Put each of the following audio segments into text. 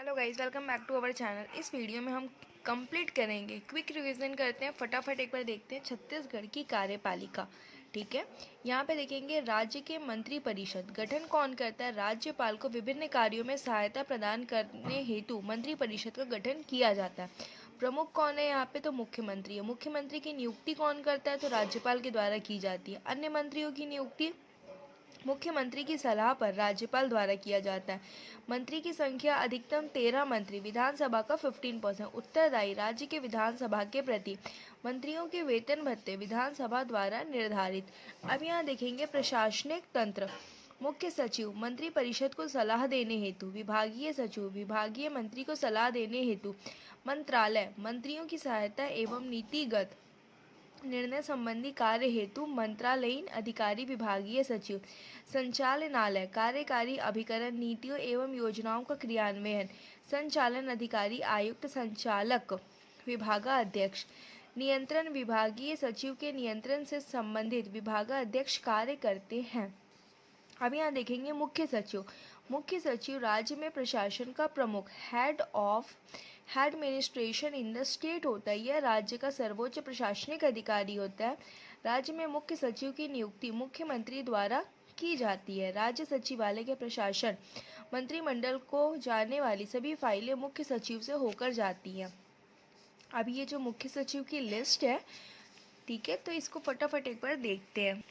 Hello guys, welcome back to our channel. इस वीडियो में हम कंप्लीट करेंगे, क्विक रिवीजन करते हैं, फटाफट एक बार देखते हैं छत्तीसगढ़ की कार्यपालिका। ठीक है, यहाँ पे देखेंगे राज्य के मंत्री परिषद गठन कौन करता है। राज्यपाल को विभिन्न कार्यों में सहायता प्रदान करने हेतु मंत्री परिषद का गठन किया जाता है। प्रमुख कौन है यहाँ पे, तो मुख्यमंत्री है। मुख्यमंत्री की नियुक्ति कौन करता है, तो राज्यपाल के द्वारा की जाती है। अन्य मंत्रियों की नियुक्ति मुख्यमंत्री की सलाह पर राज्यपाल द्वारा किया जाता है। मंत्री की संख्या अधिकतम 13 मंत्री, विधानसभा का 15%। उत्तरदायी राज्य के विधानसभा के प्रति। मंत्रियों के वेतन भत्ते विधानसभा द्वारा निर्धारित। अब यहाँ देखेंगे प्रशासनिक तंत्र। मुख्य सचिव मंत्री परिषद को सलाह देने हेतु। विभागीय सचिव विभागीय मंत्री को सलाह देने हेतु। मंत्रालय मंत्रियों की सहायता एवं नीतिगत निर्णय संबंधी कार्य हेतु मंत्रालयीन अधिकारी विभागीय सचिव। संचालनालय कार्यकारी अभिकरण नीतियों एवं योजनाओं का क्रियान्वयन। संचालन अधिकारी आयुक्त संचालक विभागाध्यक्ष। नियंत्रण विभागीय सचिव के नियंत्रण से संबंधित विभागाध्यक्ष कार्य करते हैं। अब यहाँ देखेंगे मुख्य सचिव। मुख्य सचिव राज्य में प्रशासन का प्रमुख, head administration in the state होता है। यह राज्य का सर्वोच्च प्रशासनिक अधिकारी होता है। राज्य में मुख्य सचिव की नियुक्ति मुख्यमंत्री द्वारा की जाती है। राज्य सचिवालय के प्रशासन मंत्रिमंडल को जाने वाली सभी फाइलें मुख्य सचिव से होकर जाती हैं। अब ये जो मुख्य सचिव की लिस्ट है, ठीक है, तो इसको फटाफट एक बार देखते हैं।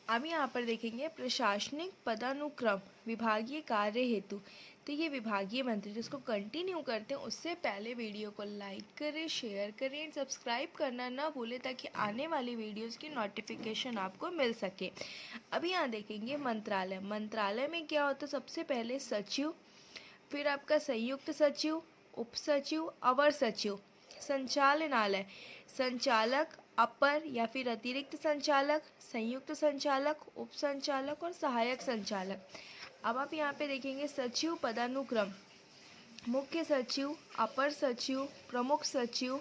अब यहाँ पर देखेंगे प्रशासनिक पदानुक्रम विभागीय कार्य हेतु। तो ये विभागीय मंत्री, जिसको कंटिन्यू करते हैं उससे पहले वीडियो को लाइक करें, शेयर करें एंड सब्सक्राइब करना ना भूलें, ताकि आने वाली वीडियोस की नोटिफिकेशन आपको मिल सके। अभी यहाँ देखेंगे मंत्रालय। मंत्रालय में क्या होता है, सबसे पहले सचिव, फिर आपका संयुक्त सचिव, उप सचिव, अवर सचिव। संचालनालय संचालक, अपर या फिर अतिरिक्त संचालक, संयुक्त संचालक, उप संचालक और सहायक संचालक। अब आप यहाँ पे देखेंगे सचिव पदानुक्रम। मुख्य सचिव, अपर सचिव, प्रमुख सचिव,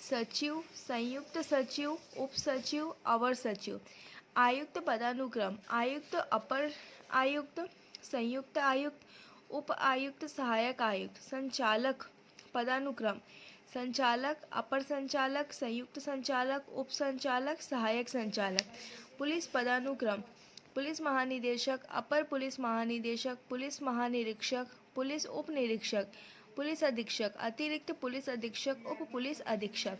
सचिव, संयुक्त सचिव, उप सचिव, अवर सचिव। आयुक्त पदानुक्रम, आयुक्त, अपर आयुक्त, संयुक्त आयुक्त, उप आयुक्त, सहायक आयुक्त। संचालक पदानुक्रम, संचालक, अपर संचालक, संयुक्त संचालक, उप संचालक, सहायक संचालक। पुलिस पदानुक्रम, पुलिस महानिदेशक, अपर पुलिस महानिदेशक, पुलिस महानिरीक्षक, पुलिस उप निरीक्षक, पुलिस अधीक्षक, अतिरिक्त पुलिस अधीक्षक, उप पुलिस अधीक्षक।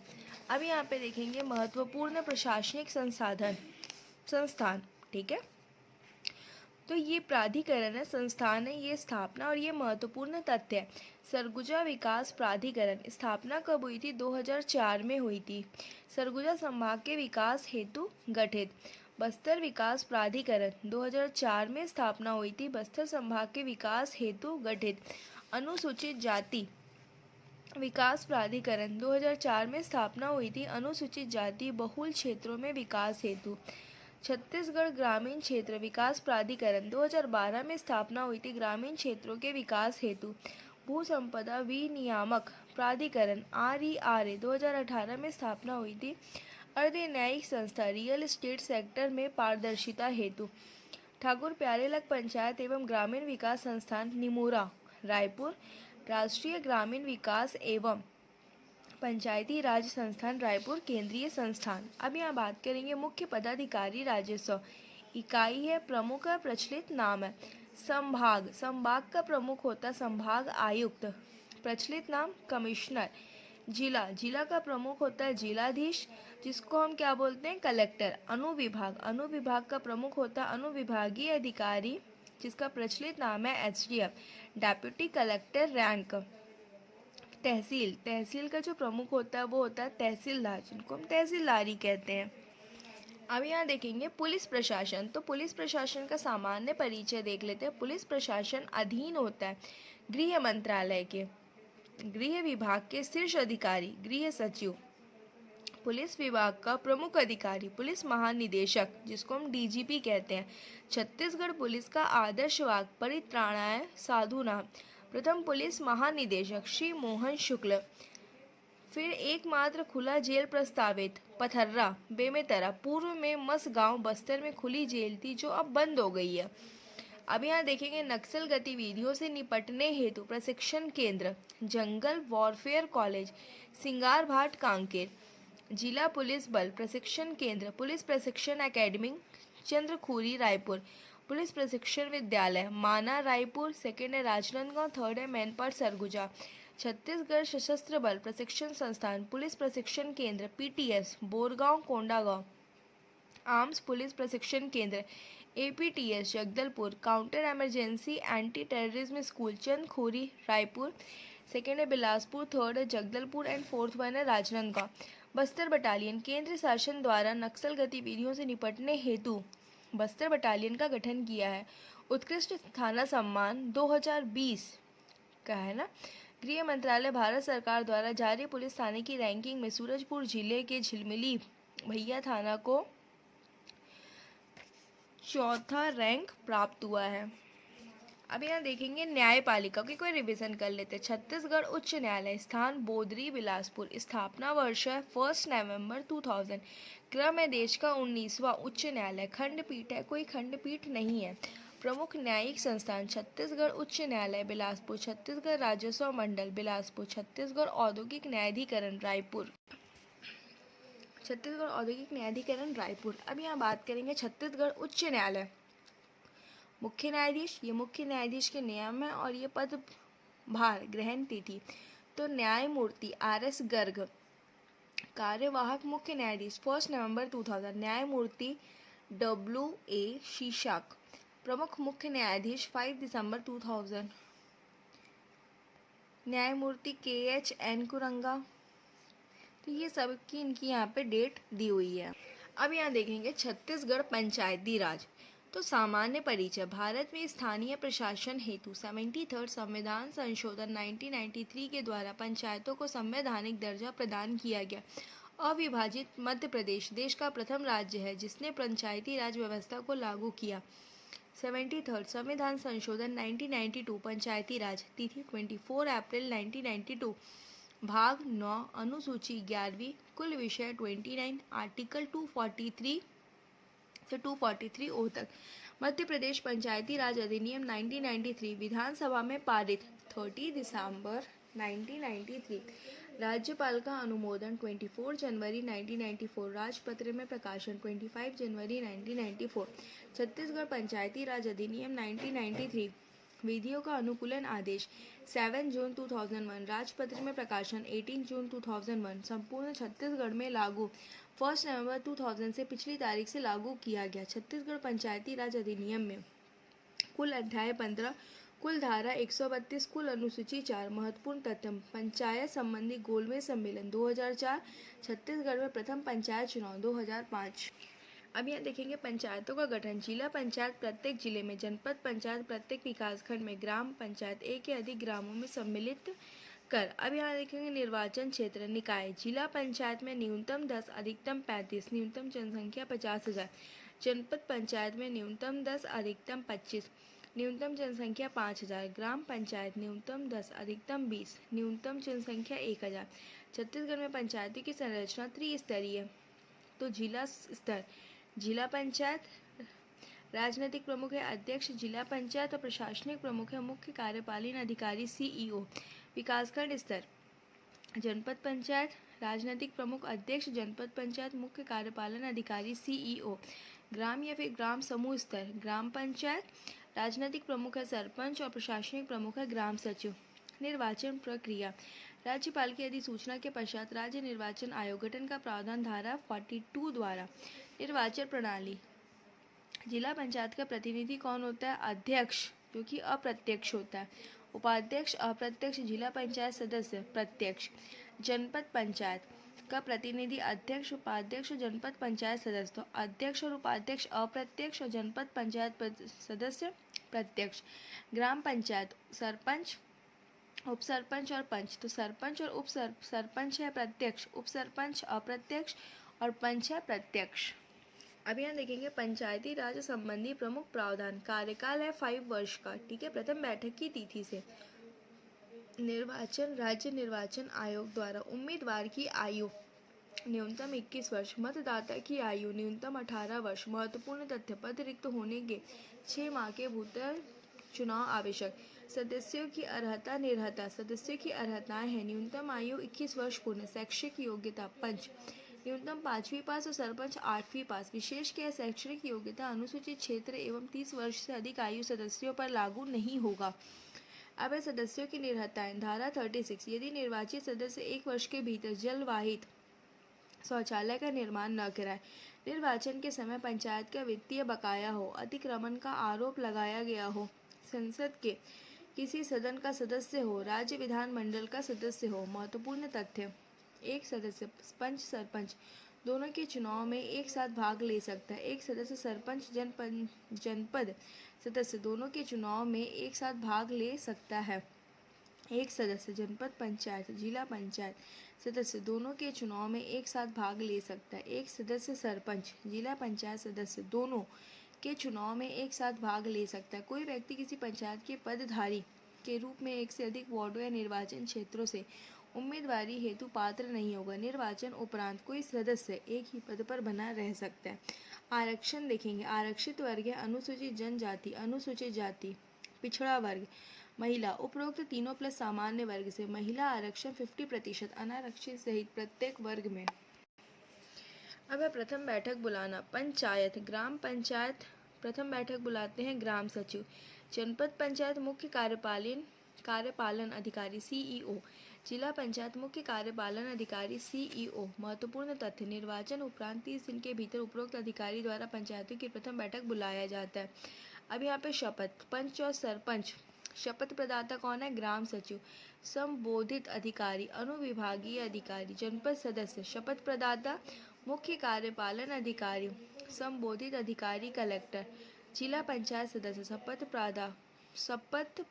अब यहाँ पे देखेंगे महत्वपूर्ण प्रशासनिक संस्थान। ठीक है, तो ये प्राधिकरण है, संस्थान है, ये स्थापना और ये महत्वपूर्ण तथ्य है। सरगुजा विकास प्राधिकरण स्थापना कब हुई थी, 2004 में हुई थी। सरगुजा संभाग के विकास हेतु गठित। बस्तर विकास प्राधिकरण 2004 में स्थापना हुई थी, बस्तर संभाग के विकास हेतु गठित। अनुसूचित जाति विकास प्राधिकरण 2004 में स्थापना हुई थी, अनुसूचित जाति बहुल क्षेत्रों में विकास हेतु। छत्तीसगढ़ ग्रामीण क्षेत्र विकास प्राधिकरण 2012 में स्थापना हुई थी, ग्रामीण क्षेत्रों के विकास हेतु। भू संपदा विनियामक प्राधिकरण RERA 2018 में स्थापना हुई थी, अर्ध न्यायिक संस्था रियल एस्टेट सेक्टर में पारदर्शिता हेतु। ठाकुर प्यारेलाल पंचायत एवं ग्रामीण विकास संस्थान निमोरा रायपुर, राष्ट्रीय ग्रामीण विकास एवं पंचायती राज संस्थान रायपुर केंद्रीय संस्थान। अब यहाँ बात करेंगे मुख्य पदाधिकारी राजस्व। इकाई है, प्रमुख है, प्रचलित नाम है। संभाग, संभाग का प्रमुख होता है संभाग आयुक्त, प्रचलित नाम कमिश्नर। जिला, जिला का प्रमुख होता है जिलाधीश, जिसको हम क्या बोलते हैं, कलेक्टर। अनुविभाग, अनुविभाग का प्रमुख होता है अनुविभागीय अधिकारी, जिसका प्रचलित नाम है SDF, डेप्यूटी कलेक्टर रैंक। तहसील, तहसील का जो प्रमुख होता है वो होता है तहसीलदार, जिनको हम तहसीलदारी कहते हैं। अब यहाँ देखेंगे पुलिस प्रशासन। तो पुलिस प्रशासन का सामान्य परिचय देख लेते हैं। पुलिस प्रशासन अधीन होता है गृह मंत्रालय के। गृह विभाग के शीर्ष अधिकारी गृह सचिव। पुलिस विभाग का प्रमुख अधिकारी पुलिस महानिदेशक, जिसको हम DGP कहते हैं। छत्तीसगढ़ पुलिस का आदर्श वाक्य परित्राणाय साधूनां। प्रथम पुलिस महानिदेशक श्री मोहन शुक्ल। फिर एकमात्र खुला जेल प्रस्तावित पथर्रा बेमेतरा, पूर्व में मसगांव बस्तर में खुली जेल थी, जो अब बंद हो गई है। अब यहाँ देखेंगे नक्सल गतिविधियों से निपटने हेतु प्रशिक्षण केंद्र जंगल वॉरफेयर कॉलेज सिंगारभाट कांकेर। जिला पुलिस बल प्रशिक्षण केंद्र पुलिस प्रशिक्षण एकेडमी चंद्रखुरी रायपुर। पुलिस प्रशिक्षण विद्यालय माना रायपुर, सेकेंड है राजनांदगांव, थर्ड है मैनपाट सरगुजा। छत्तीसगढ़ सशस्त्र बल प्रशिक्षण संस्थान पुलिस प्रशिक्षण केंद्र PTS Borgaon Kondagaon. Arms police प्रशिक्षण केंद्र APTS Jagdalpur. Counter emergency anti terrorism school Chandkhuri Raipur, second है बिलासपुर, थर्ड है जगदलपुर एंड फोर्थ वन है राजनांदगांव। बस्तर बटालियन केंद्र शासन द्वारा नक्सल गतिविधियों से निपटने हेतु बस्तर बटालियन का गठन किया है। उत्कृष्ट थाना सम्मान 2020 का है ना। गृह मंत्रालय भारत सरकार द्वारा जारी पुलिस थाने की रैंकिंग में सूरजपुर जिले के झिलमिली भैया थाना को चौथा रैंक प्राप्त हुआ है। अब यहाँ देखेंगे न्यायपालिका की कोई रिवीजन कर लेते हैं। छत्तीसगढ़ उच्च न्यायालय स्थान बोदरी बिलासपुर। स्थापना वर्ष है 1 नवंबर 2000। क्रम है देश का 19वां उच्च न्यायालय। खंडपीठ है कोई खंडपीठ नहीं है। प्रमुख न्यायिक संस्थान छत्तीसगढ़ उच्च न्यायालय बिलासपुर, छत्तीसगढ़ राजस्व मंडल बिलासपुर, छत्तीसगढ़ औद्योगिक न्यायाधिकरण रायपुर, छत्तीसगढ़ औद्योगिक न्यायाधिकरण रायपुर। अब यहाँ बात करेंगे छत्तीसगढ़ उच्च न्यायालय। मुख्य न्यायाधीश, ये मुख्य न्यायाधीश के नियम है और ये पदभार ग्रहण तिथि तो न्यायमूर्ति RS गर्ग। कार्यवाहक मुख्य न्यायाधीश 1 नवंबर 2000। न्यायमूर्ति WA शीशाक। प्रमुख मुख्य न्यायाधीश 5 दिसंबर 2000। न्यायमूर्ति KHN कुरंगा। तो ये सब की इनकी यहाँ पे डेट दी हुई है। अब यहाँ देखेंगे छत्तीसगढ़ पंचायती राज। तो सामान्य परिचय भारत में स्थानीय प्रशासन हेतु 73 संविधान संशोधन 1993 के द्वारा पंचायतों को संवैधानिक दर्जा प्रदान किया गया। अविभाजित मध्य प्रदेश देश का प्रथम राज्य है जिसने पंचायती राज व्यवस्था को लागू किया। 73 संविधान संशोधन 1992 पंचायती राज तिथि 24 अप्रैल 1992। भाग 9 अनुसूची 11वीं कुल विषय 29 आर्टिकल 243 से 243 ओ तक। मध्य प्रदेश पंचायती राज अधिनियम 1993 विधानसभा में पारित 30 दिसंबर 1993। राज्यपाल का अनुमोदन 24 जनवरी 1994। राजपत्र में प्रकाशन 25 जनवरी 1994। छत्तीसगढ़ पंचायती राज अधिनियम 1993 विधियों का अनुकूलन आदेश 7 जून 2001। राजपत्र में प्रकाशन 18 जून 2001। संपूर्ण छत्तीसगढ़ में लागू 1 नवंबर 2000 से पिछली तारीख से लागू किया गया। छत्तीसगढ़ पंचायती राज अधिनियम में कुल अध्याय 15, कुल धारा 132, कुल अनुसूची 4। महत्वपूर्ण तथ्य पंचायत संबंधी गोलमेज सम्मेलन 2004। छत्तीसगढ़ में प्रथम पंचायत चुनाव 2005। अब यहाँ देखेंगे पंचायतों का गठन। जिला पंचायत प्रत्येक जिले में, जनपद पंचायत प्रत्येक विकासखंड में, ग्राम पंचायत एक या अधिक ग्रामों में सम्मिलित कर। अब यहाँ देखेंगे निर्वाचन क्षेत्र निकाय। जिला पंचायत में न्यूनतम 10 अधिकतम 35, न्यूनतम जनसंख्या 50,000। जनपद पंचायत में न्यूनतम 10 अधिकतम 25, न्यूनतम जनसंख्या 5,000। ग्राम पंचायत न्यूनतम 10 अधिकतम 20, न्यूनतम जनसंख्या 1,000। छत्तीसगढ़ में पंचायती की संरचना त्रिस्तरीय। तो जिला स्तर जिला पंचायत, राजनीतिक प्रमुख है अध्यक्ष जिला पंचायत और प्रशासनिक प्रमुख है मुख्य कार्यपालन अधिकारी CEO। विकासखंड स्तर जनपद पंचायत, राजनीतिक प्रमुख अध्यक्ष जनपद पंचायत, मुख्य कार्यपालन अधिकारी CEO। ग्राम या फिर ग्राम समूह स्तर ग्राम पंचायत, राजनीतिक प्रमुख है सरपंच और प्रशासनिक प्रमुख है ग्राम सचिव। निर्वाचन प्रक्रिया राज्यपाल की अधिसूचना के पश्चात राज्य निर्वाचन आयोग गठन का प्रावधान धारा 42 द्वारा। निर्वाचन प्रणाली जिला पंचायत का प्रतिनिधि कौन होता है? अध्यक्ष, जो कि अप्रत्यक्ष होता है। उपाध्यक्ष अप्रत्यक्ष, जिला पंचायत सदस्य प्रत्यक्ष। जनपद पंचायत का प्रतिनिधि अध्यक्ष, उपाध्यक्ष, जनपद पंचायत सदस्य। तो अध्यक्ष और उपाध्यक्ष अप्रत्यक्ष और जनपद पंचायत सदस्य प्रत्यक्ष। ग्राम पंचायत सरपंच, उप सरपंच और पंच। तो सरपंच और उप सरपंच है प्रत्यक्ष, उप सरपंच अप्रत्यक्ष और पंच है प्रत्यक्ष। अब यहाँ देखेंगे पंचायती राज संबंधी प्रमुख प्रावधान। कार्यकाल है 5 वर्ष का, ठीक है। प्रथम बैठक की तिथि से निर्वाचन राज्य निर्वाचन आयोग द्वारा उम्मीदवार की आयु न्यूनतम 21 वर्ष। मतदाता की आयु न्यूनतम 18 वर्ष। महत्वपूर्ण तथ्य: पद रिक्त होने के 6 माह के भीतर चुनाव आवश्यक। सदस्यों की अर्हता निर्हता। सदस्यों की अर्हताएं हैं: न्यूनतम आयु 21 वर्ष पूर्ण। शैक्षिक योग्यता: पंच न्यूनतम 5वीं पास और सरपंच 8वीं पास। विशेष क्या शैक्षणिक योग्यता अनुसूचित क्षेत्र एवं 30 वर्ष से अधिक आयु सदस्यों पर लागू नहीं होगा। अब है सदस्यों की निर्हताएं। धारा 36, यदि निर्वाचित सदस्य 1 वर्ष के भीतर जलवाहित शौचालय का निर्माण न कराए, निर्वाचन के समय पंचायत का वित्तीय बकाया हो, अतिक्रमण का आरोप लगाया गया हो, संसद के किसी सदन का सदस्य हो, राज्य विधानमंडल का सदस्य हो। महत्वपूर्ण तथ्य: एक सदस्य पंच सरपंच दोनों के चुनाव में एक साथ भाग ले सकता है। एक सदस्य सरपंच जनपद सदस्य दोनों के चुनाव में एक साथ भाग ले सकता है। एक सदस्य जनपद पंचायत जिला पंचायत सदस्य दोनों के चुनाव में एक साथ भाग ले सकता है। एक सदस्य सरपंच जिला पंचायत सदस्य दोनों के चुनाव में एक साथ भाग ले सकता है। कोई व्यक्ति किसी पंचायत के पदधारी के रूप में एक से अधिक वार्डों या निर्वाचन क्षेत्रों से उम्मीदवारी हेतु पात्र नहीं होगा। निर्वाचन उपरांत कोई सदस्य एक ही पद पर बना रह सकता है। आरक्षण देखेंगे। आरक्षित वर्ग है अनुसूचित जनजाति, अनुसूचित जाति, पिछड़ा वर्ग, महिला। उपरोक्त तीनों प्लस सामान्य वर्ग से महिला आरक्षण 50%, अनारक्षित सहित प्रत्येक वर्ग में। अब है प्रथम बैठक बुलाना। पंचायत ग्राम पंचायत प्रथम बैठक बुलाते हैं ग्राम सचिव। जनपद पंचायत मुख्य कार्यपालन अधिकारी सीईओ। जिला पंचायत मुख्य कार्यपालन अधिकारी सीईओ। महत्वपूर्ण तथ्य: निर्वाचन उपरांत 30 दिन के भीतर उपरोक्त अधिकारी द्वारा पंचायतों की प्रथम बैठक बुलाया जाता है। अब यहाँ पे शपथ। पंच और सरपंच शपथ प्रदाता कौन है? ग्राम सचिव। संबोधित अधिकारी अनुविभागीय अधिकारी। जनपद सदस्य शपथ प्रदाता मुख्य कार्यपालन अधिकारी। संबोधित अधिकारी कलेक्टर। जिला पंचायत सदस्य शपथ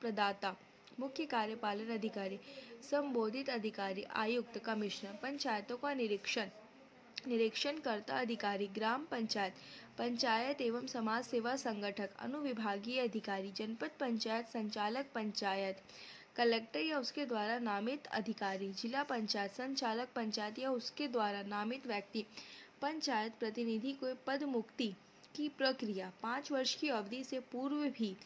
प्रदाता मुख्य कार्यपालन अधिकारी। संबोधित अधिकारी आयुक्त कमिश्नर। पंचायतों का निरीक्षणकर्ता अधिकारी ग्राम पंचायत, पंचायत एवं समाज सेवा संगठक, अनुविभागीय अधिकारी। जनपद पंचायत संचालक पंचायत, कलेक्टर या उसके द्वारा नामित अधिकारी। जिला पंचायत संचालक पंचायत या उसके द्वारा नामित व्यक्ति। पंचायत प्रतिनिधि को पद मुक्ति की प्रक्रिया 5 वर्ष की अवधि से पूर्व भी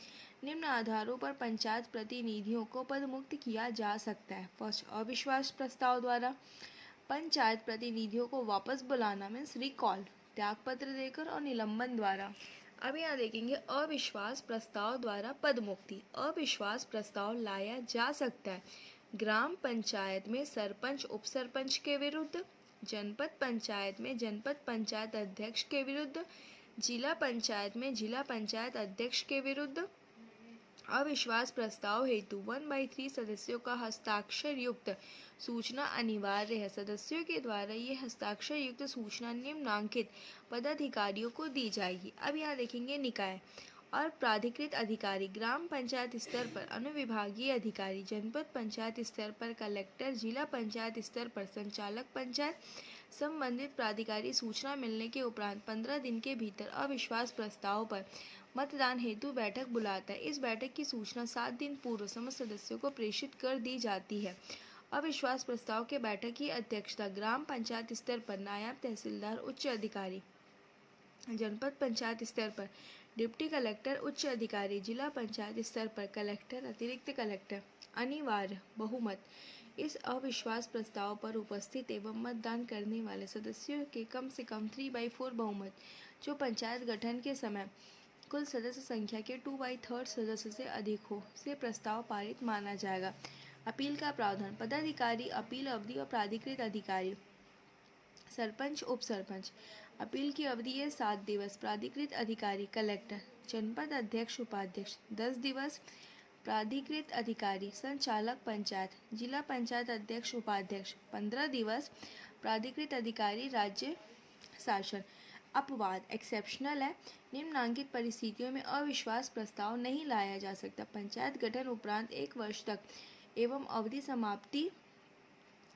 निम्न आधारों पर पंचायत प्रतिनिधियों को पद मुक्त किया जा सकता है। फर्स्ट, अविश्वास प्रस्ताव द्वारा पंचायत प्रतिनिधियों को वापस बुलाना मीन्स रिकॉल, त्यागपत्र देकर और निलंबन द्वारा। अब यहाँ देखेंगे अविश्वास प्रस्ताव द्वारा पद मुक्ति। अविश्वास प्रस्ताव लाया जा सकता है ग्राम पंचायत में सरपंच उप सरपंच के विरुद्ध, जनपद पंचायत में जनपद पंचायत अध्यक्ष के विरुद्ध, जिला पंचायत में जिला पंचायत अध्यक्ष के विरुद्ध। अविश्वास प्रस्ताव हेतु 1/3 सदस्यों का हस्ताक्षर युक्त सूचना अनिवार्य है। सदस्यों के द्वारा ये हस्ताक्षर युक्त सूचना निम्नांकित पदाधिकारियों को दी जाएगी। अब यहाँ देखेंगे निकाय और प्राधिकृत अधिकारी। ग्राम पंचायत स्तर पर अनुविभागीय अधिकारी, जनपद पंचायत स्तर पर कलेक्टर, जिला पंचायत स्तर पर संचालक पंचायत। संबंधित प्राधिकारी सूचना मिलने के उपरांत 15 दिन के भीतर अविश्वास प्रस्ताव पर मतदान हेतु बैठक बुलाता है। इस बैठक की सूचना 7 दिन पूर्व समस्त सदस्यों को प्रेषित कर दी जाती है। अविश्वास प्रस्ताव के बैठक की अध्यक्षता ग्राम पंचायत स्तर पर नायब तहसीलदार उच्च अधिकारी, जनपद पंचायत स्तर पर डिप्टी कलेक्टर उच्च अधिकारी, जिला पंचायत स्तर पर कलेक्टर अतिरिक्त कलेक्टर। अनिवार्य बहुमत। इस अविश्वास प्रस्ताव पर उपस्थित एवं मतदान करने वाले सदस्यों के कम से कम 3/4 बहुमत जो पंचायत गठन के समय कुल सदस्य संख्या के 2/3 सदस्य से अधिक हो से प्रस्ताव पारित माना जाएगा। अपील का प्रावधान। पदाधिकारी अपील अवधि और प्राधिकृत अधिकारी सरपंच उप सरपंच। अपील की अवधि है 7 दिवस। प्राधिकृत अधिकारी कलेक्टर, जनपद अध्यक्ष उपाध्यक्ष 10 दिवस। प्राधिकृत अधिकारी संचालक पंचायत, जिला पंचायत अध्यक्ष उपाध्यक्ष 15 दिवस। प्राधिकृत अधिकारी राज्य शासन। अपवाद एक्सेप्शनल है। निम्नांकित परिस्थितियों में अविश्वास प्रस्ताव नहीं लाया जा सकता। पंचायत गठन उपरांत 1 वर्ष तक एवं अवधि समाप्ति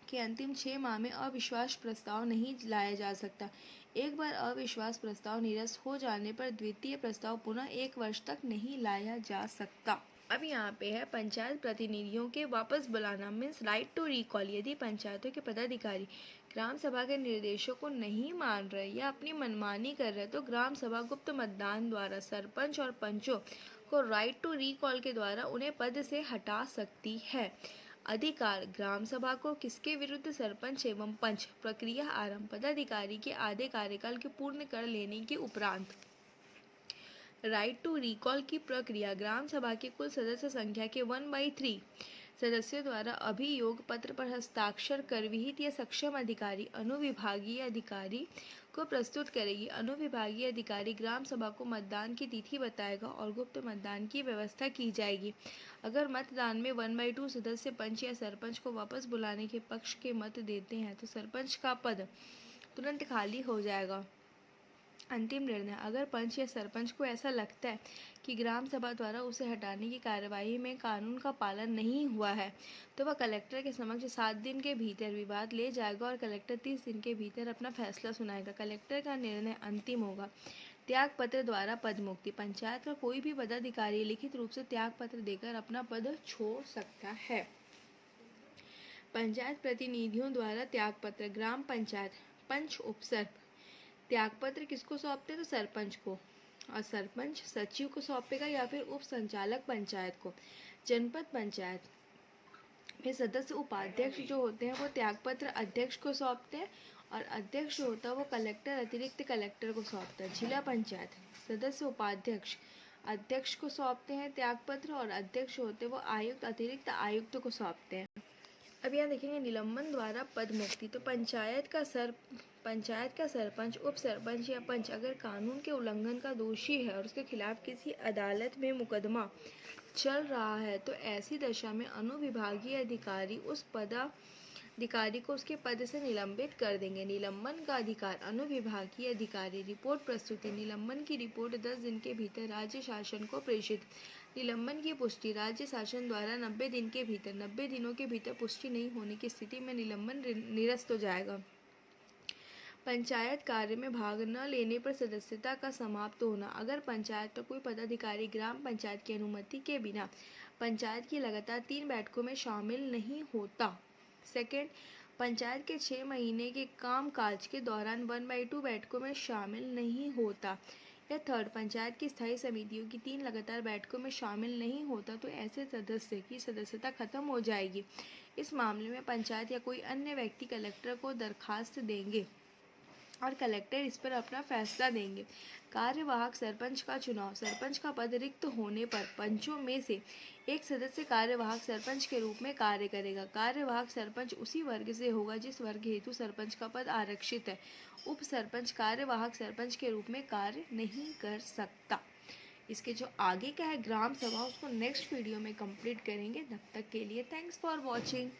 के अंतिम 6 माह में अविश्वास प्रस्ताव नहीं लाया जा सकता। एक बार अविश्वास प्रस्ताव निरस्त हो जाने पर द्वितीय प्रस्ताव पुनः 1 वर्ष तक नहीं लाया जा सकता। अब यहाँ पे है पंचायत प्रतिनिधियों के वापस बुलाना मीन्स राइट टू रिकॉल। यदि पंचायतों के पदाधिकारी ग्राम सभा के निर्देशों को नहीं मान रहे या अपनी मनमानी कर रहे तो ग्राम सभा गुप्त मतदान द्वारा सरपंच और पंचों को राइट टू रिकॉल के द्वारा उन्हें पद से हटा सकती है। अधिकार ग्राम सभा को किसके विरुद्ध सरपंच एवं पंच। प्रक्रिया आरंभ पदाधिकारी के आधे कार्यकाल के पूर्ण कर लेने के उपरांत। राइट टू रिकॉल की प्रक्रिया ग्राम सभा की कुल सदस्य संख्या के 1/3 सदस्यों द्वारा अभियोग पत्र पर हस्ताक्षर कर विहित या सक्षम अधिकारी अनुविभागीय अधिकारी को प्रस्तुत करेगी। अनुविभागीय अधिकारी ग्राम सभा को मतदान की तिथि बताएगा और गुप्त मतदान की व्यवस्था की जाएगी। अगर मतदान में 1/2 सदस्य पंच या सरपंच को वापस बुलाने के पक्ष के मत देते हैं तो सरपंच का पद तुरंत खाली हो जाएगा। अंतिम निर्णय अगर पंच या सरपंच को ऐसा लगता है कि ग्राम सभा द्वारा उसे हटाने की कार्यवाही में कानून का पालन नहीं हुआ है तो वह कलेक्टर के समक्ष 7 दिन के भीतर विवाद ले जाएगा और कलेक्टर 30 दिन के भीतर अपना फैसला सुनाएगा। कलेक्टर का निर्णय अंतिम होगा। त्याग पत्र द्वारा पद मुक्ति पंचायत का कोई भी पदाधिकारी लिखित रूप से त्याग पत्र देकर अपना पद छोड़ सकता है। पंचायत प्रतिनिधियों द्वारा त्याग पत्र ग्राम पंचायत पंच उपसर्ग त्यागपत्र किसको सौंपते हैं तो सरपंच को और सरपंच सचिव को सौंपेगा या फिर उप संचालक पंचायत को। जनपद पंचायत में सदस्य उपाध्यक्ष जो होते हैं वो त्यागपत्र अध्यक्ष को सौंपते हैं और अध्यक्ष जो होता है वो कलेक्टर अतिरिक्त कलेक्टर को सौंपता है। जिला पंचायत सदस्य उपाध्यक्ष अध्यक्ष को सौंपते हैं त्यागपत्र और अध्यक्ष होते हैं वो आयुक्त अतिरिक्त आयुक्त को सौंपते हैं। अब यहाँ देखेंगे निलंबन द्वारा पद मुक्ति। तो पंचायत का सरपंच उप सरपंच या पंच अगर कानून के उल्लंघन का दोषी है और उसके खिलाफ किसी अदालत में मुकदमा चल रहा है तो ऐसी दशा में अनुविभागीय अधिकारी उस पदाधिकारी को उसके पद से निलंबित कर देंगे। निलंबन का अधिकार अनुविभागीय अधिकारी रिपोर्ट प्रस्तुति निलंबन की रिपोर्ट 10 दिन के भीतर राज्य शासन को प्रेषित। निलंबन की पुष्टि राज्य शासन द्वारा 90 दिन के भीतर 90 दिनों के भीतर पुष्टि नहीं होने की स्थिति में निलंबन निरस्त हो जाएगा। पंचायत कार्य में भाग न लेने पर सदस्यता का समाप्त होना अगर पंचायत का कोई पदाधिकारी ग्राम पंचायत की अनुमति के बिना पंचायत की लगातार 3 बैठकों में शामिल नहीं होता। सेकेंड पंचायत के 6 महीने के कामकाज के दौरान 1/2 बैठकों में शामिल नहीं होता। या थर्ड पंचायत की स्थायी समितियों की 3 लगातार बैठकों में शामिल नहीं होता तो ऐसे सदस्य की सदस्यता खत्म हो जाएगी। इस मामले में पंचायत या कोई अन्य व्यक्ति कलेक्टर को दरखास्त देंगे और कलेक्टर इस पर अपना फैसला देंगे। कार्यवाहक सरपंच का चुनाव सरपंच का पद रिक्त होने पर पंचों में से एक सदस्य कार्यवाहक सरपंच के रूप में कार्य करेगा। कार्यवाहक सरपंच उसी वर्ग से होगा जिस वर्ग हेतु सरपंच का पद आरक्षित है। उप सरपंच कार्यवाहक सरपंच के रूप में कार्य नहीं कर सकता। इसके जो आगे का है ग्राम सभा उसको नेक्स्ट वीडियो में कंप्लीट करेंगे। तब तक के लिए थैंक्स फॉर वॉचिंग।